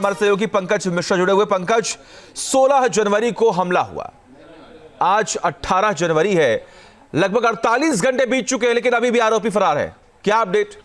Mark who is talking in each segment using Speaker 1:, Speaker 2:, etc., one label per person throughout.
Speaker 1: हमारे सहयोगी पंकज मिश्रा जुड़े हुए। पंकज, 16 जनवरी को हमला हुआ, आज 18 जनवरी है, लगभग 48 घंटे बीत चुके हैं, लेकिन अभी भी आरोपी फरार है। क्या अपडेट?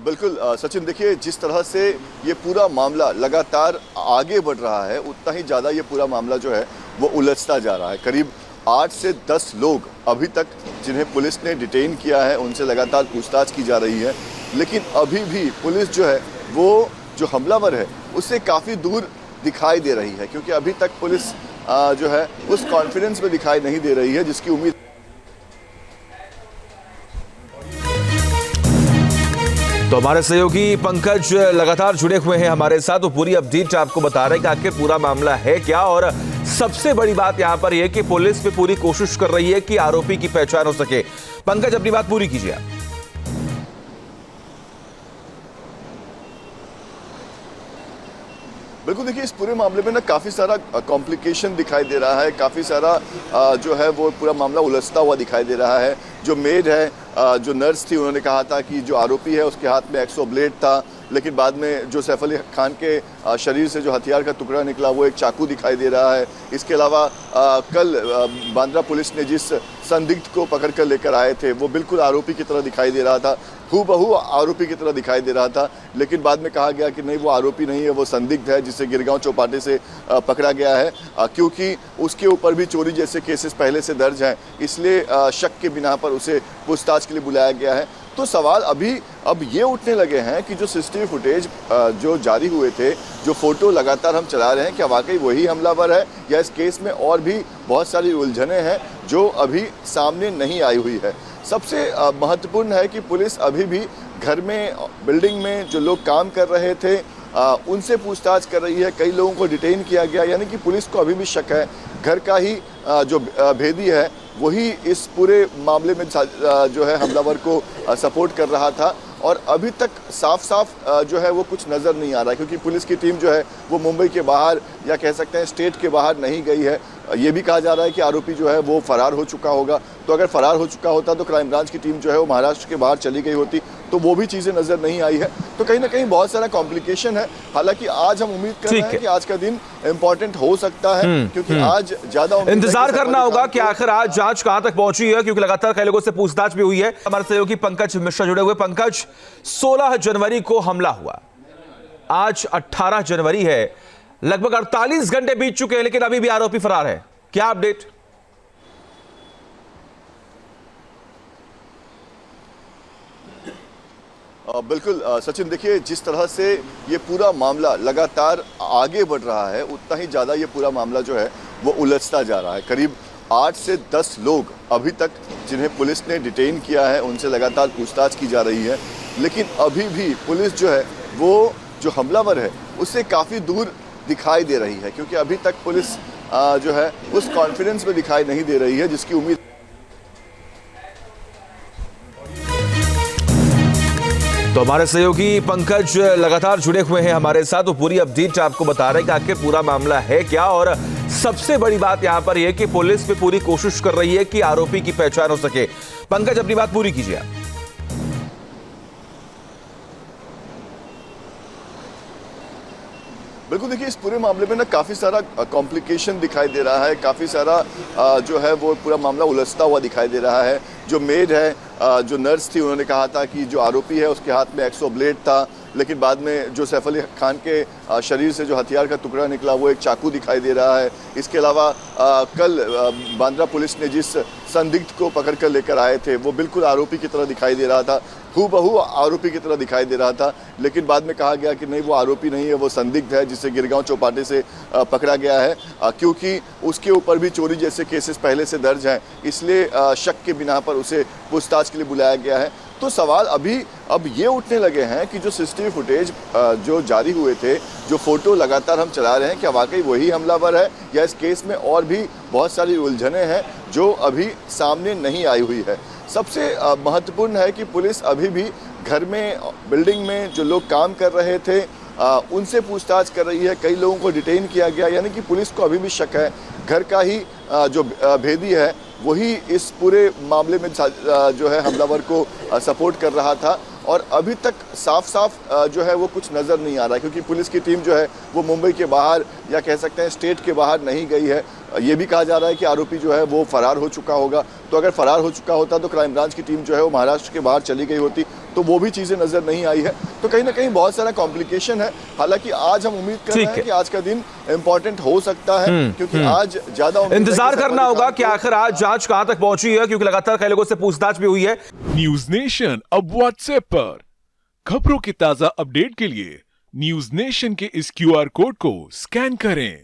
Speaker 2: बिल्कुल सचिन, देखिए जिस तरह से ये पूरा मामला लगातार आगे बढ़ रहा है, उतना ही ज़्यादा ये पूरा मामला जो है वो उलझता जा रहा है। करीब 8 से 10 लोग अभी तक जिन्हें पुलिस ने डिटेन किया है, उनसे लगातार पूछताछ की जा रही है, लेकिन अभी भी पुलिस जो है वो जो हमलावर है उससे काफ़ी दूर दिखाई दे रही है, क्योंकि अभी तक पुलिस जो है उस कॉन्फिडेंस में दिखाई नहीं दे रही है जिसकी उम्मीद।
Speaker 1: तो हमारे सहयोगी पंकज लगातार जुड़े हुए हैं हमारे साथ, वो पूरी अपडेट आपको बता रहे हैं कि आखिर पूरा मामला है क्या। और सबसे बड़ी बात यहां पर यह कि पुलिस भी पूरी कोशिश कर रही है कि आरोपी की पहचान हो सके। पंकज, अपनी बात पूरी कीजिए।
Speaker 2: बिल्कुल, देखिए इस पूरे मामले में ना काफ़ी सारा कॉम्प्लिकेशन दिखाई दे रहा है, काफ़ी सारा जो है वो पूरा मामला उलझता हुआ दिखाई दे रहा है। जो मेड है, जो नर्स थी, उन्होंने कहा था कि जो आरोपी है उसके हाथ में एक्सो ब्लेड था, लेकिन बाद में जो सैफ अली खान के शरीर से जो हथियार का टुकड़ा निकला वो एक चाकू दिखाई दे रहा है। इसके अलावा कल बांद्रा पुलिस ने जिस संदिग्ध को पकड़ कर लेकर आए थे वो बिल्कुल आरोपी की तरह दिखाई दे रहा था, हूबहू आरोपी की तरह दिखाई दे रहा था, लेकिन बाद में कहा गया कि नहीं, वो आरोपी नहीं है, वो संदिग्ध है जिसे गिरगांव चौपाटी से पकड़ा गया है, क्योंकि उसके ऊपर भी चोरी जैसे केसेस पहले से दर्ज हैं, इसलिए शक के बिना पर उसे पूछताछ के लिए बुलाया गया है। तो सवाल अभी अब ये उठने लगे हैं कि जो सीसीटीवी फुटेज जो जारी हुए थे, जो फोटो लगातार हम चला रहे हैं, क्या वाकई वही हमलावर है या इस केस में और भी बहुत सारी उलझनें हैं जो अभी सामने नहीं आई हुई है। सबसे महत्वपूर्ण है कि पुलिस अभी भी घर में, बिल्डिंग में जो लोग काम कर रहे थे उनसे पूछताछ कर रही है। कई लोगों को डिटेन किया गया, यानी कि पुलिस को अभी भी शक है घर का ही जो भेदी है वही इस पूरे मामले में जो है हमलावर को सपोर्ट कर रहा था। और अभी तक साफ साफ जो है वो कुछ नज़र नहीं आ रहा है, क्योंकि पुलिस की टीम जो है वो मुंबई के बाहर या कह सकते हैं स्टेट के बाहर नहीं गई है। ये भी कहा जा रहा है कि आरोपी जो है वो फरार हो चुका होगा। तो अगर फरार हो चुका होता तो क्राइम ब्रांच की टीम जो है वो महाराष्ट्र के बाहर चली गई होती, तो वो भी चीज़ें नज़र नहीं आई है। तो कहीं ना कहीं बहुत सारा कॉम्प्लिकेशन है। हालांकि आज हम उम्मीद कर रहे हैं कि आज का दिन इम्पोर्टेंट हो सकता है, क्योंकि आज ज़्यादा
Speaker 1: इंतजार करना होगा कि आखिर आज जांच कहां तक पहुंची है, क्योंकि लगातार कई लोगों से पूछताछ भी हुई है। हमारे सहयोगी पंकज मिश्रा जुड़े हुए। पंकज, 16 जनवरी को हमला हुआ, आज 18 जनवरी है, लगभग 48 घंटे बीत चुके हैं, लेकिन अभी भी आरोपी फरार है। क्या अपडेट?
Speaker 2: बिल्कुल सचिन, देखिए जिस तरह से ये पूरा मामला लगातार आगे बढ़ रहा है, उतना ही ज़्यादा ये पूरा मामला जो है वो उलझता जा रहा है। करीब 8 से 10 लोग अभी तक जिन्हें पुलिस ने डिटेन किया है, उनसे लगातार पूछताछ की जा रही है, लेकिन अभी भी पुलिस जो है वो जो हमलावर है उससे काफ़ी दूर दिखाई दे रही है, क्योंकि अभी तक पुलिस जो है उस कॉन्फिडेंस में दिखाई नहीं दे रही है जिसकी उम्मीद।
Speaker 1: तो हमारे सहयोगी पंकज लगातार जुड़े हुए हैं हमारे साथ, वो पूरी अपडेट आपको बता रहे हैं कि आखिर पूरा मामला है क्या। और सबसे बड़ी बात यहां पर यह कि पुलिस भी पूरी कोशिश कर रही है कि आरोपी की पहचान हो सके। पंकज, अपनी बात पूरी कीजिए।
Speaker 2: बिल्कुल, देखिए इस पूरे मामले में ना काफ़ी सारा कॉम्प्लिकेशन दिखाई दे रहा है, काफ़ी सारा जो है वो पूरा मामला उलझता हुआ दिखाई दे रहा है। जो मेड है, जो नर्स थी, उन्होंने कहा था कि जो आरोपी है उसके हाथ में एक्सो ब्लेड था, लेकिन बाद में जो सैफ अली खान के शरीर से जो हथियार का टुकड़ा निकला वो एक चाकू दिखाई दे रहा है। इसके अलावा कल बांद्रा पुलिस ने जिस संदिग्ध को पकड़ कर लेकर आए थे वो बिल्कुल आरोपी की तरह दिखाई दे रहा था, हूबहू आरोपी की तरह दिखाई दे रहा था, लेकिन बाद में कहा गया कि नहीं, वो आरोपी नहीं है, वो संदिग्ध है जिसे गिरगांव चौपाटी से पकड़ा गया है, क्योंकि उसके ऊपर भी चोरी जैसे केसेस पहले से दर्ज हैं, इसलिए शक के बिना पर उसे पूछताछ के लिए बुलाया गया है। तो सवाल अभी अब ये उठने लगे हैं कि जो सीसीटीवी फुटेज जो जारी हुए थे, जो फोटो लगातार हम चला रहे हैं, क्या वाकई वही हमलावर है या इस केस में और भी बहुत सारी उलझनें हैं जो अभी सामने नहीं आई हुई है। सबसे महत्वपूर्ण है कि पुलिस अभी भी घर में, बिल्डिंग में जो लोग काम कर रहे थे उनसे पूछताछ कर रही है। कई लोगों को डिटेन किया गया, यानी कि पुलिस को अभी भी शक है घर का ही जो भेदी है वही इस पूरे मामले में जो है हमलावर को सपोर्ट कर रहा था। और अभी तक साफ साफ जो है वो कुछ नज़र नहीं आ रहा है, क्योंकि पुलिस की टीम जो है वो मुंबई के बाहर या कह सकते हैं स्टेट के बाहर नहीं गई है। ये भी कहा जा रहा है कि आरोपी जो है वो फरार हो चुका होगा। तो अगर फरार हो चुका होता तो क्राइम ब्रांच की टीम जो है वो महाराष्ट्र के बाहर चली गई होती, तो वो भी चीज़ें नज़र नहीं आई है। तो कहीं ना कहीं बहुत सारा कॉम्प्लिकेशन है। हालांकि आज हम उम्मीद कर रहे हैं कि आज का दिन इम्पोर्टेंट हो सकता है, क्योंकि आज ज़्यादा
Speaker 1: इंतजार करना होगा कि आखिर आज जांच कहां तक पहुंची है, क्योंकि लगातार कई लोगों से पूछताछ भी हुई है।
Speaker 3: न्यूज नेशन अब व्हाट्सएप पर खबरों के ताजा अपडेट के लिए न्यूज नेशन के इस क्यूआर कोड को स्कैन करें।